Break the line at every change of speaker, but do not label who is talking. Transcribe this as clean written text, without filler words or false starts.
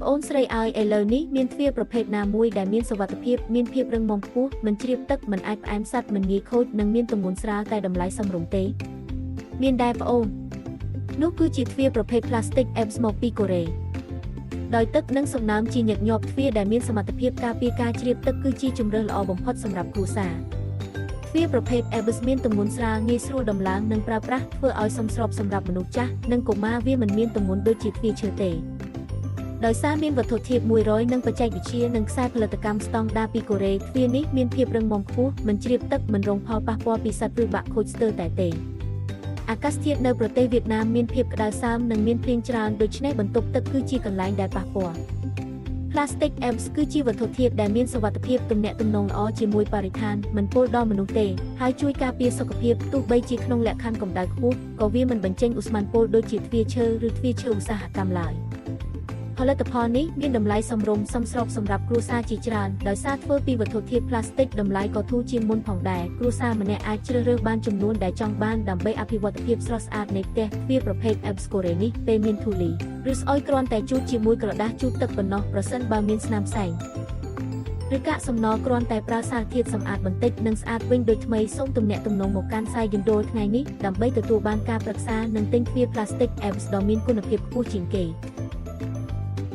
ប្អូនស្រីឲ្យឥឡូវនេះមានទ្វារប្រភេទណាមួយដែលមានសុវត្ថិភាពមានភាពរឹងមាំខ្ពស់មិនជ្រាបទឹកមិនអាចផ្អែមសัตว์មិនងាយខូចនិងមានទម្ងន់ស្រាលតែតម្លៃសមរម្យទេមានដែរប្អូននោះគឺជាទ្វារប្រភេទ Plastic Apps មកពីកូរ៉េដោយទឹកនិងសំណើមជាញឹកញាប់ទ្វារដែលមានសមត្ថភាពការពារការជ្រាបទឹកគឺជាជម្រើសល្អបំផុតសម្រាប់គ្រួសារទ្វារប្រភេទ Apps មានទម្ងន់ស្រាលងាយស្រួលដំឡើងនិងប្រើប្រាស់ធ្វើឲ្យសមស្របសម្រាប់មនុស្សចាស់និងកុមារវាមិនមានទម្ងន់ដូចជាទ្វារឈើទេដោយសារមានវត្ថុធាតុ100និងបច្ចេកវិទ្យានិងខ្សែផលិតកម្មស្តង់ដារពីកូរ៉េទ្វារនេះមានភាពរឹងមាំខ្ពស់មិនជ្រាបទឹកមិនរងផលប៉ះពាល់ពីសត្វឬបាក់ខូចស្ទើរតែទេអាកាសធាតុនៅប្រទេសវៀតណាមមានភាពក្តៅសើមនិងមានភ្លៀងច្រើនដូច្នេះបន្ទប់ទឹកគឺជាកន្លែងដែលប៉ះពាល់ Plastic Apps គឺជាវត្ថុធាតុដែលមានសុវត្ថិភាពទំនាក់ទំនងល្អជាមួយបរិស្ថានមិនពុលដល់មនុស្សទេហើយជួយការពារសុខភាពទោះបីជាក្នុងលក្ខខណ្ឌកម្ដៅខ្ពស់ក៏វាមិនបញ្ចេញឧស្ម័នពុលដូចជាទ្វារឈើឬទ្វារឈើឧស្សាហកម្មឡើយផលិតផលនេះមានតម្លៃសមរម្យសមស្របសម្រាប់គ្រួសារជាច្រើនដោយសារធ្វើពីវត្ថុធាតុ Plastic តម្លៃក៏ធូរជាងមុនផងដែរគ្រួសារម្នាក់អាចជ្រើសរើសបានចំនួនដែលចង់បានដើម្បីអភិវឌ្ឍភាពស្រស់ស្អាតនៃផ្ទះទ្វារប្រភេទ Apps កូរ៉េនេះពេលមានធូលីឬស្អុយគ្រាន់តែជូតជាមួយក្រដាសជូតទឹកប៉ុណ្ណោះប្រសិនបើមានស្នាមផ្សែងឬកាកសំណល់គ្រាន់តែប្រើសារធាតុសម្អាតបន្តិចនិងស្អាតវិញដូចថ្មីសូមទំនាក់ទំនងមកកាន់សាយយន្តរថ្ងៃនេះដើម្បីទទួលបានការប្រឹក្សានិងទិញទ្វារ Plastic Apps ដ៏មានគុណភាពខ្ពស់ជាងគេ